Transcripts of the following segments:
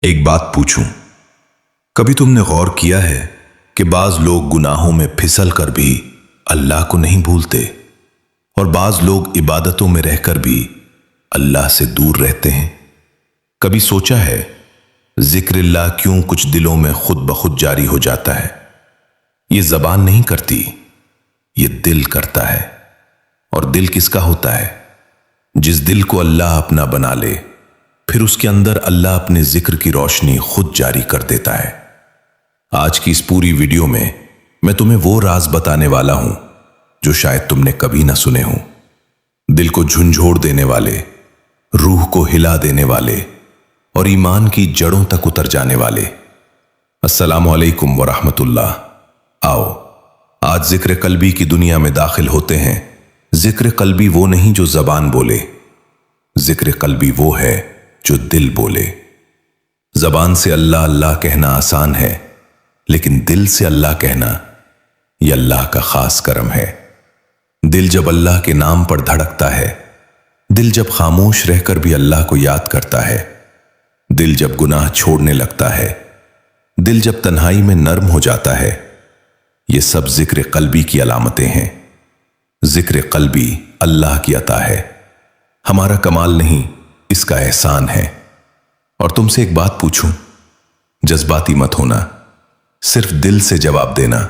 ایک بات پوچھوں، کبھی تم نے غور کیا ہے کہ بعض لوگ گناہوں میں پھسل کر بھی اللہ کو نہیں بھولتے اور بعض لوگ عبادتوں میں رہ کر بھی اللہ سے دور رہتے ہیں؟ کبھی سوچا ہے ذکر اللہ کیوں کچھ دلوں میں خود بخود جاری ہو جاتا ہے؟ یہ زبان نہیں کرتی، یہ دل کرتا ہے۔ اور دل کس کا ہوتا ہے؟ جس دل کو اللہ اپنا بنا لے، پھر اس کے اندر اللہ اپنے ذکر کی روشنی خود جاری کر دیتا ہے۔ آج کی اس پوری ویڈیو میں تمہیں وہ راز بتانے والا ہوں جو شاید تم نے کبھی نہ سنے ہوں۔ دل کو جھنجھوڑ دینے والے، روح کو ہلا دینے والے اور ایمان کی جڑوں تک اتر جانے والے۔ السلام علیکم ورحمۃ اللہ۔ آؤ آج ذکر قلبی کی دنیا میں داخل ہوتے ہیں۔ ذکر قلبی وہ نہیں جو زبان بولے، ذکر قلبی وہ ہے جو دل بولے۔ زبان سے اللہ اللہ کہنا آسان ہے، لیکن دل سے اللہ کہنا یہ اللہ کا خاص کرم ہے۔ دل جب اللہ کے نام پر دھڑکتا ہے، دل جب خاموش رہ کر بھی اللہ کو یاد کرتا ہے، دل جب گناہ چھوڑنے لگتا ہے، دل جب تنہائی میں نرم ہو جاتا ہے، یہ سب ذکر قلبی کی علامتیں ہیں۔ ذکر قلبی اللہ کی عطا ہے، ہمارا کمال نہیں، اس کا احسان ہے۔ اور تم سے ایک بات پوچھوں، جذباتی مت ہونا، صرف دل سے جواب دینا۔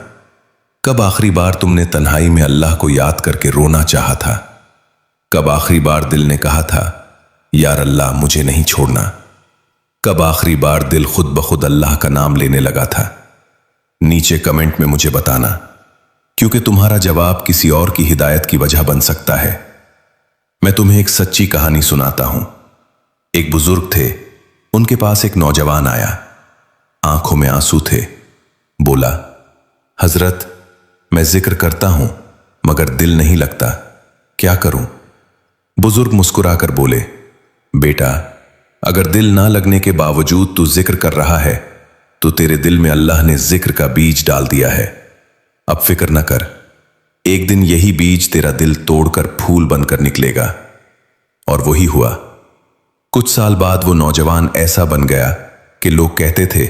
کب آخری بار تم نے تنہائی میں اللہ کو یاد کر کے رونا چاہا تھا؟ کب آخری بار دل نے کہا تھا یار اللہ مجھے نہیں چھوڑنا؟ کب آخری بار دل خود بخود اللہ کا نام لینے لگا تھا؟ نیچے کمنٹ میں مجھے بتانا، کیونکہ تمہارا جواب کسی اور کی ہدایت کی وجہ بن سکتا ہے۔ میں تمہیں ایک سچی کہانی سناتا ہوں۔ ایک بزرگ تھے، ان کے پاس ایک نوجوان آیا، آنکھوں میں آنسو تھے۔ بولا، حضرت میں ذکر کرتا ہوں مگر دل نہیں لگتا، کیا کروں؟ بزرگ مسکرا کر بولے، بیٹا اگر دل نہ لگنے کے باوجود تو ذکر کر رہا ہے تو تیرے دل میں اللہ نے ذکر کا بیج ڈال دیا ہے۔ اب فکر نہ کر، ایک دن یہی بیج تیرا دل توڑ کر پھول بن کر نکلے گا۔ اور وہی ہوا۔ کچھ سال بعد وہ نوجوان ایسا بن گیا کہ لوگ کہتے تھے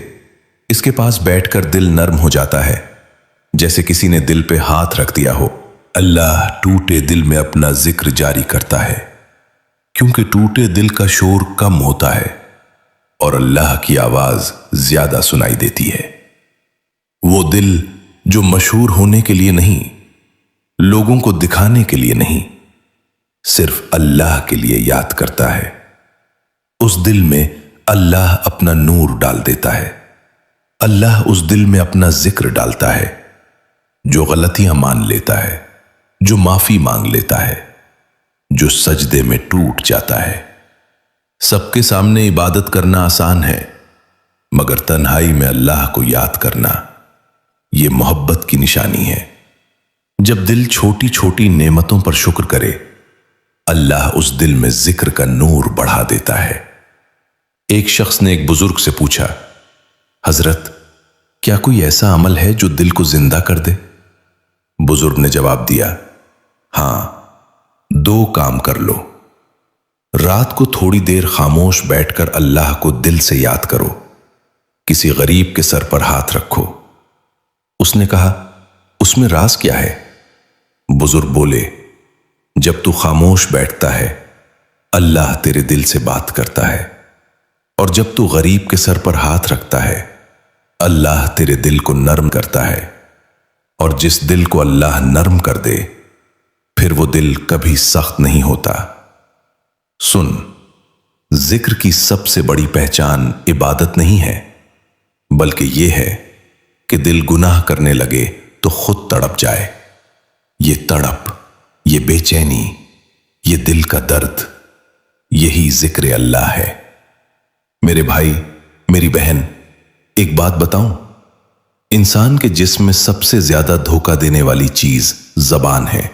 اس کے پاس بیٹھ کر دل نرم ہو جاتا ہے، جیسے کسی نے دل پہ ہاتھ رکھ دیا ہو۔ اللہ ٹوٹے دل میں اپنا ذکر جاری کرتا ہے، کیونکہ ٹوٹے دل کا شور کم ہوتا ہے اور اللہ کی آواز زیادہ سنائی دیتی ہے۔ وہ دل جو مشہور ہونے کے لیے نہیں، لوگوں کو دکھانے کے لیے نہیں، صرف اللہ کے لیے یاد کرتا ہے، اس دل میں اللہ اپنا نور ڈال دیتا ہے۔ اللہ اس دل میں اپنا ذکر ڈالتا ہے، جو غلطیاں مان لیتا ہے، جو معافی مانگ لیتا ہے، جو سجدے میں ٹوٹ جاتا ہے۔ سب کے سامنے عبادت کرنا آسان ہے، مگر تنہائی میں اللہ کو یاد کرنا یہ محبت کی نشانی ہے۔ جب دل چھوٹی چھوٹی نعمتوں پر شکر کرے، اللہ اس دل میں ذکر کا نور بڑھا دیتا ہے۔ ایک شخص نے ایک بزرگ سے پوچھا، حضرت کیا کوئی ایسا عمل ہے جو دل کو زندہ کر دے؟ بزرگ نے جواب دیا، ہاں، 2 کام کر لو۔ رات کو تھوڑی دیر خاموش بیٹھ کر اللہ کو دل سے یاد کرو، کسی غریب کے سر پر ہاتھ رکھو۔ اس نے کہا، اس میں راز کیا ہے؟ بزرگ بولے، جب تو خاموش بیٹھتا ہے اللہ تیرے دل سے بات کرتا ہے، اور جب تو غریب کے سر پر ہاتھ رکھتا ہے اللہ تیرے دل کو نرم کرتا ہے، اور جس دل کو اللہ نرم کر دے پھر وہ دل کبھی سخت نہیں ہوتا۔ سن، ذکر کی سب سے بڑی پہچان عبادت نہیں ہے، بلکہ یہ ہے کہ دل گناہ کرنے لگے تو خود تڑپ جائے۔ یہ تڑپ، یہ بے چینی، یہ دل کا درد، یہی ذکر اللہ ہے۔ میرے بھائی، میری بہن، ایک بات بتاؤں، انسان کے جسم میں سب سے زیادہ دھوکہ دینے والی چیز زبان ہے،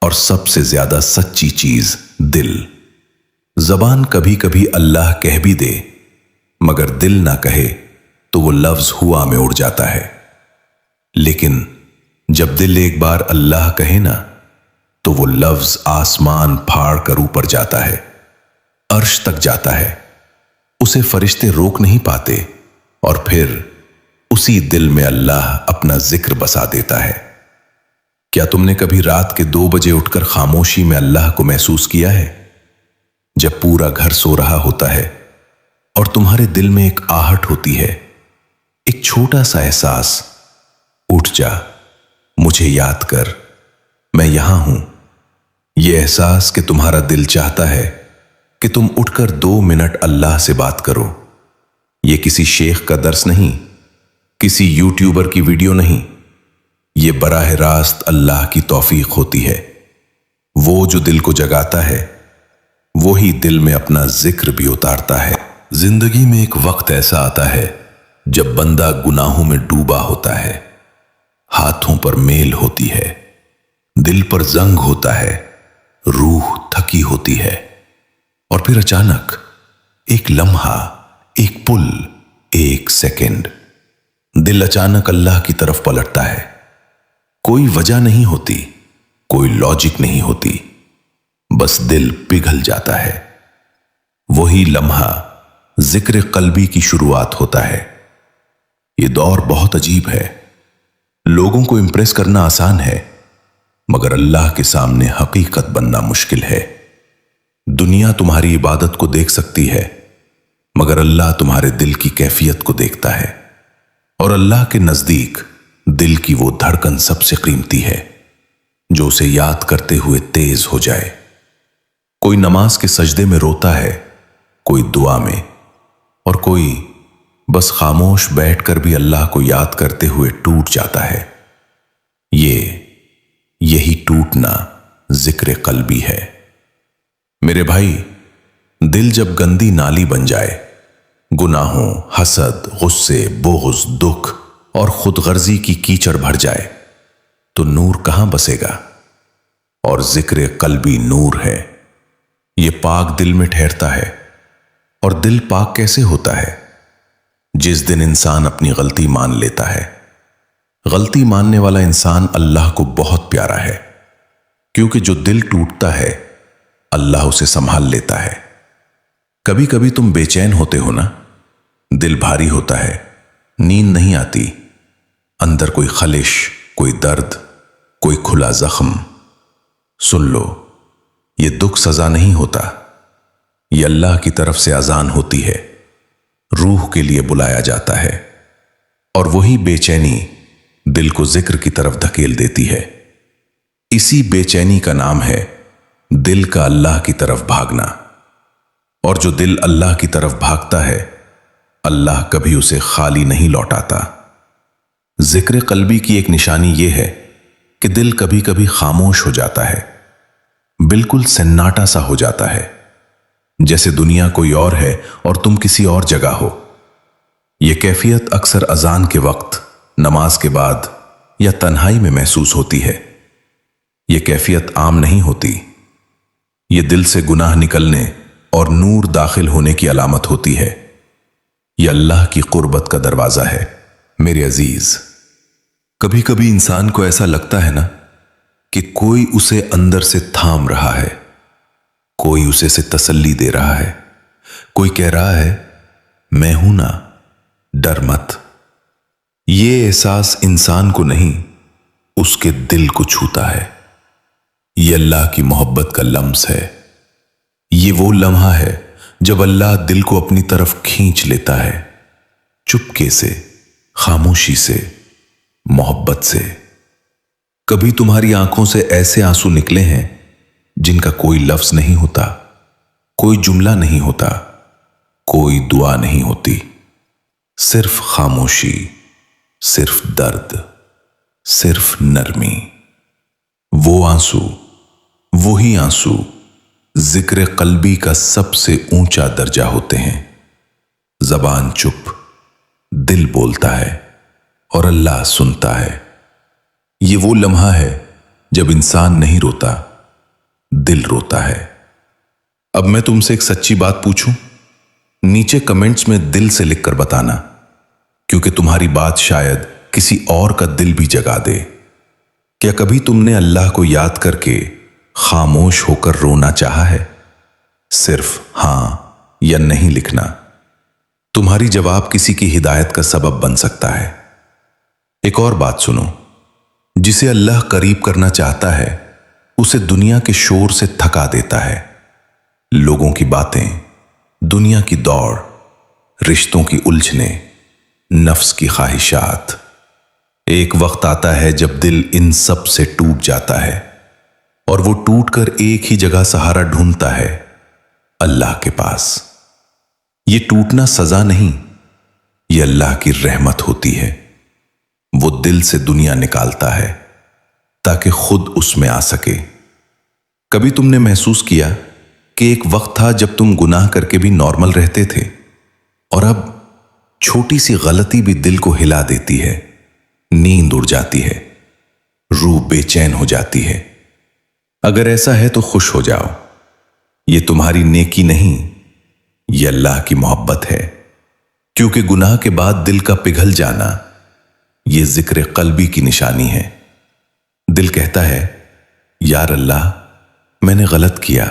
اور سب سے زیادہ سچی چیز دل۔ زبان کبھی کبھی اللہ کہہ بھی دے، مگر دل نہ کہے تو وہ لفظ ہوا میں اڑ جاتا ہے۔ لیکن جب دل ایک بار اللہ کہے نا تو وہ لفظ آسمان پھاڑ کر اوپر جاتا ہے، عرش تک جاتا ہے۔ उसे फरिश्ते रोक नहीं पाते और फिर उसी दिल में अल्लाह अपना जिक्र बसा देता है। क्या तुमने कभी रात के 2 बजे उठकर खामोशी में अल्लाह को महसूस किया है? जब पूरा घर सो रहा होता है और तुम्हारे दिल में एक आहट होती है, एक छोटा सा एहसास, उठ जा, मुझे याद कर, मैं यहां हूं। यह एहसास कि तुम्हारा दिल चाहता है कि तुम उठकर 2 मिनट अल्लाह से बात करो। यह किसी शेख का दर्स नहीं, किसी यूट्यूबर की वीडियो नहीं, यह बराह रास्त अल्लाह की तौफीक होती है। वो जो दिल को जगाता है वही दिल में अपना जिक्र भी उतारता है। जिंदगी में एक वक्त ऐसा आता है जब बंदा गुनाहों में डूबा होता है, हाथों पर मेल होती है, दिल पर जंग होता है, रूह थकी होती है, और फिर अचानक एक लम्हा, एक पुल, एक सेकंड, दिल अचानक अल्लाह की तरफ पलटता है। कोई वजह नहीं होती, कोई लॉजिक नहीं होती, बस दिल पिघल जाता है। वही लम्हा जिक्र कल्बी की शुरुआत होता है। यह दौर बहुत अजीब है। लोगों को इंप्रेस करना आसान है, मगर अल्लाह के सामने हकीकत बनना मुश्किल है। दुनिया तुम्हारी इबादत को देख सकती है, मगर अल्लाह तुम्हारे दिल की कैफियत को देखता है। और अल्लाह के नजदीक दिल की वो धड़कन सबसे कीमती है जो उसे याद करते हुए तेज हो जाए। कोई नमाज के सजदे में रोता है, कोई दुआ में, और कोई बस खामोश बैठकर भी अल्लाह को याद करते हुए टूट जाता है। यही टूटना जिक्र कल्बी है। मेरे भाई, दिल जब गंदी नाली बन जाए, गुनाहों, हसद, गुस्से, बोझ, दुख और खुदगर्जी की कीचड़ भर जाए, तो नूर कहां बसेगा? और जिक्र कल्बी नूर है। यह पाक दिल में ठहरता है। और दिल पाक कैसे होता है? जिस दिन इंसान अपनी गलती मान लेता है। गलती मानने वाला इंसान अल्लाह को बहुत प्यारा है, क्योंकि जो दिल टूटता है अल्लाह उसे संभाल लेता है। कभी कभी तुम बेचैन होते हो ना, दिल भारी होता है, नींद नहीं आती, अंदर कोई खलिश, कोई दर्द, कोई खुला जख्म। सुन लो, यह दुख सजा नहीं होता, यह अल्लाह की तरफ से अजान होती है। रूह के लिए बुलाया जाता है, और वही बेचैनी दिल को जिक्र की तरफ धकेल देती है। इसी बेचैनी का नाम है दिल का अल्लाह की तरफ भागना। और जो दिल अल्लाह की तरफ भागता है, अल्लाह कभी उसे खाली नहीं लौटाता। जिक्र कल्बी की एक निशानी यह है कि दिल कभी कभी खामोश हो जाता है, बिल्कुल सन्नाटा सा हो जाता है, जैसे दुनिया कोई और है और तुम किसी और जगह हो। यह कैफियत अक्सर अजान के वक्त, नमाज के बाद या तन्हाई में महसूस होती है। यह कैफियत आम नहीं होती। यह दिल से गुनाह निकलने और नूर दाखिल होने की अलामत होती है। यह अल्लाह की कुर्बत का दरवाजा है। मेरे अजीज, कभी कभी इंसान को ऐसा लगता है ना कि कोई उसे अंदर से थाम रहा है, कोई उसे तसल्ली दे रहा है, कोई कह रहा है मैं हूं ना, डर मत। ये एहसास इंसान को नहीं, उसके दिल को छूता है। ये अल्लाह की मोहब्बत का लम्स है। ये वो लम्हा है जब अल्लाह दिल को अपनी तरफ खींच लेता है, चुपके से, खामोशी से, मोहब्बत से। कभी तुम्हारी आंखों से ऐसे आंसू निकले हैं जिनका कोई लफ्ज नहीं होता, कोई जुमला नहीं होता, कोई दुआ नहीं होती, सिर्फ खामोशी, सिर्फ दर्द, सिर्फ नरमी। वो आंसू, वही आंसू जिक्र कल्बी का सबसे ऊंचा दर्जा होते हैं। जबान चुप, दिल बोलता है और अल्लाह सुनता है। ये वो लम्हा है जब इंसान नहीं रोता, दिल रोता है। अब मैं तुमसे एक सच्ची बात पूछूं? नीचे कमेंट्स में दिल से लिखकर बताना, क्योंकि तुम्हारी बात शायद किसी और का दिल भी जगा दे। क्या कभी तुमने अल्लाह को याद करके खामोश होकर रोना चाहा है? सिर्फ हां या नहीं लिखना, तुम्हारी जवाब किसी की हिदायत का सबब बन सकता है। एक और बात सुनो, जिसे अल्लाह करीब करना चाहता है उसे दुनिया के शोर से थका देता है। लोगों की बातें, दुनिया की दौड़, रिश्तों की उलझने, नफ्स की ख्वाहिशात। एक वक्त आता है जब दिल इन सब से टूट जाता है और वो टूटकर एक ही जगह सहारा ढूंढता है, अल्लाह के पास। ये टूटना सजा नहीं, ये अल्लाह की रहमत होती है। वो दिल से दुनिया निकालता है ताकि खुद उसमें आ सके। कभी तुमने महसूस किया कि एक वक्त था जब तुम गुनाह करके भी नॉर्मल रहते थे और अब छोटी सी गलती भी दिल को हिला देती है, नींद उड़ जाती है, रूह बेचैन हो जाती है। अगर ऐसा है तो खुश हो जाओ, ये तुम्हारी नेकी नहीं, ये अल्लाह की मोहब्बत है। क्योंकि गुनाह के बाद दिल का पिघल जाना ये जिक्र कल्बी की निशानी है। दिल कहता है, यार अल्लाह, मैंने गलत किया,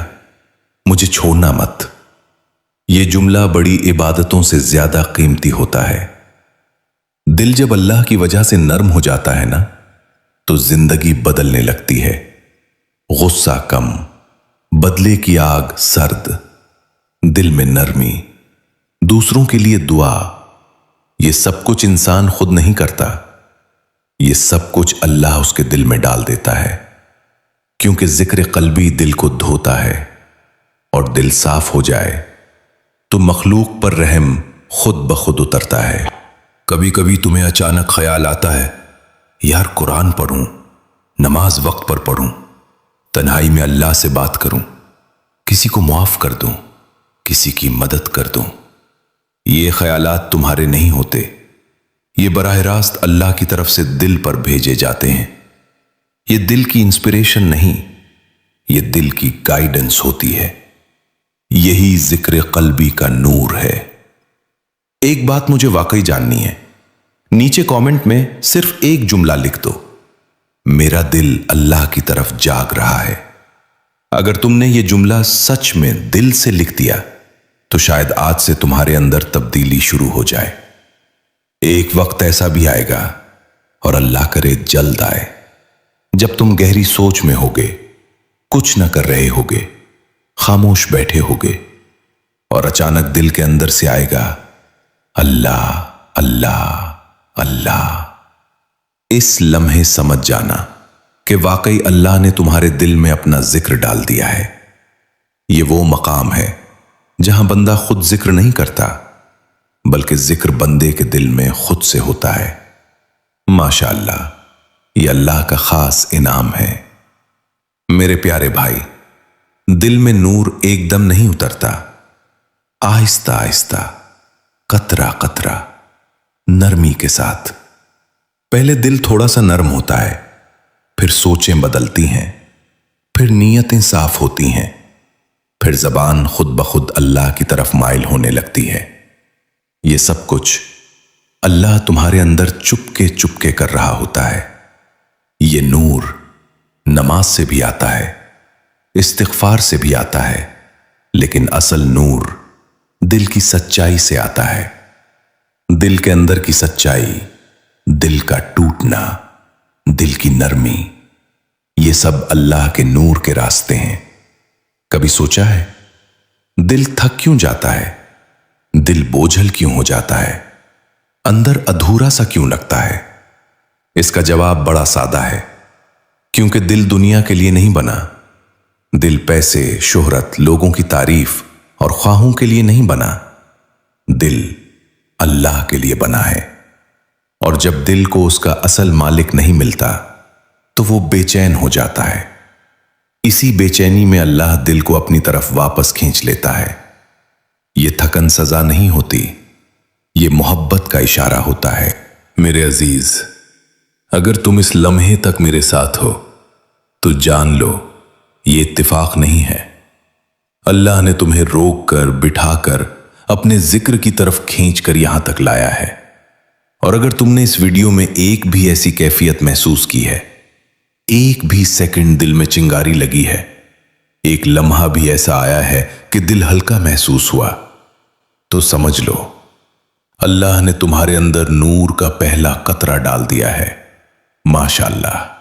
मुझे छोड़ना मत। ये जुमला बड़ी इबादतों से ज्यादा कीमती होता है। दिल जब अल्लाह की वजह से नरम हो जाता है ना, तो जिंदगी बदलने लगती है। गुस्सा कम, बदले की आग सर्द, दिल में नरमी, दूसरों के लिए दुआ। ये सब कुछ इंसान खुद नहीं करता, ये सब कुछ अल्लाह उसके दिल में डाल देता है। क्योंकि जिक्र कल्बी दिल को धोता है और दिल साफ हो जाए तो मखलूक पर रहम खुद ब खुद उतरता है। कभी कभी तुम्हें अचानक ख्याल आता है, यार कुरान पढ़ूं, नमाज वक्त पर पढ़ूं, तन्हाई में अल्लाह से बात करूं, किसी को माफ कर दूं, किसी की मदद कर दूं। ये ख्यालात तुम्हारे नहीं होते, ये बराह रास्त अल्लाह की तरफ से दिल पर भेजे जाते हैं। ये दिल की इंस्पिरेशन नहीं, ये दिल की गाइडेंस होती है। यही जिक्र कल्बी का नूर है। एक बात मुझे वाकई जाननी है, नीचे कमेंट में सिर्फ एक जुमला लिख दो, मेरा दिल अल्लाह की तरफ जाग रहा है। अगर तुमने ये जुमला सच में दिल से लिख दिया तो शायद आज से तुम्हारे अंदर तब्दीली शुरू हो जाए। एक वक्त ऐसा भी आएगा, और अल्लाह करे जल्द आए, जब तुम गहरी सोच में होगे, कुछ न कर रहे होगे, खामोश बैठे होगे, और अचानक दिल के अंदर से आएगा, अल्लाह अल्लाह अल्लाह। इस लम्हे समझ जाना कि वाकई अल्लाह ने तुम्हारे दिल में अपना जिक्र डाल दिया है। ये वो मकाम है जहां बंदा खुद जिक्र नहीं करता, बल्कि जिक्र बंदे के दिल में खुद से होता है। माशाअल्लाह, ये अल्लाह का खास इनाम है। मेरे प्यारे भाई, दिल में नूर एकदम नहीं उतरता, आहिस्ता आहिस्ता, कतरा कतरा, नरमी के साथ। पहले दिल थोड़ा सा नरम होता है, फिर सोचें बदलती हैं, फिर नीयतें साफ होती हैं, फिर जबान खुद ब खुद अल्लाह की तरफ माइल होने लगती है। ये सब कुछ अल्लाह तुम्हारे अंदर चुपके चुपके कर रहा होता है। ये नूर नमाज से भी आता है, इस्तिग़फ़ार से भी आता है, लेकिन असल नूर दिल की सच्चाई से आता है। दिल के अंदर की सच्चाई, दिल का टूटना, दिल की नरमी, ये सब अल्लाह के नूर के रास्ते हैं। कभी सोचा है, दिल थक क्यों जाता है? दिल बोझल क्यों हो जाता है? अंदर अधूरा सा क्यों लगता है? इसका जवाब बड़ा सादा है, क्योंकि दिल दुनिया के लिए नहीं बना। दिल पैसे, शोहरत, लोगों की तारीफ और ख्वाहों के लिए नहीं बना। दिल अल्लाह के लिए बना है। और जब दिल को उसका असल मालिक नहीं मिलता तो वो बेचैन हो जाता है। इसी बेचैनी में अल्लाह दिल को अपनी तरफ वापस खींच लेता है। ये थकन सजा नहीं होती, ये मोहब्बत का इशारा होता है। मेरे अजीज, अगर तुम इस लम्हे तक मेरे साथ हो तो जान लो ये इत्तिफाक नहीं है। अल्लाह ने तुम्हें रोक कर, बिठाकर अपने जिक्र की तरफ खींचकर यहां तक लाया है। और अगर तुमने इस वीडियो में एक भी ऐसी कैफियत महसूस की है, एक भी सेकंड दिल में चिंगारी लगी है, एक लम्हा भी ऐसा आया है कि दिल हल्का महसूस हुआ, तो समझ लो اللہ نے تمہارے اندر نور کا پہلا قطرہ ڈال دیا ہے، ماشاءاللہ۔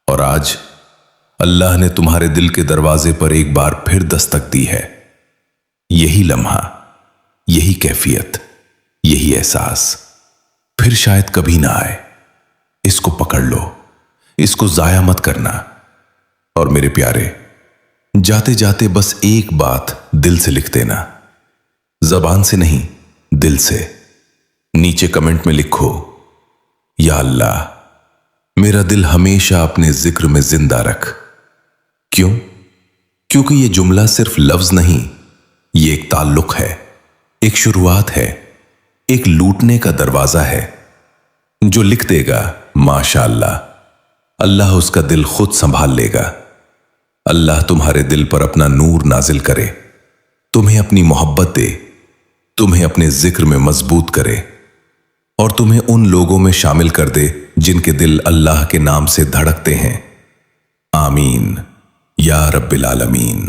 اور آج اللہ نے تمہارے دل کے دروازے پر ایک بار پھر دستک دی ہے۔ یہی لمحہ، یہی کیفیت، یہی احساس پھر شاید کبھی نہ آئے۔ اس کو پکڑ لو، اس کو ضائع مت کرنا۔ اور میرے پیارے، جاتے جاتے بس ایک بات دل سے لکھ دینا، زبان سے نہیں، دل سے۔ نیچے کمنٹ میں لکھو، یا اللہ میرا دل ہمیشہ اپنے ذکر میں زندہ رکھ۔ کیوں؟ کیونکہ یہ جملہ صرف لفظ نہیں، یہ ایک تعلق ہے، ایک شروعات ہے، ایک لوٹنے کا دروازہ ہے۔ جو لکھ دے گا ماشاءاللہ، اللہ اس کا دل خود سنبھال لے گا۔ اللہ تمہارے دل پر اپنا نور نازل کرے، تمہیں اپنی محبت دے، تمہیں اپنے ذکر میں مضبوط کرے، اور تمہیں ان لوگوں میں شامل کر دے جن کے دل اللہ کے نام سے دھڑکتے ہیں۔ آمین یا رب العالمین۔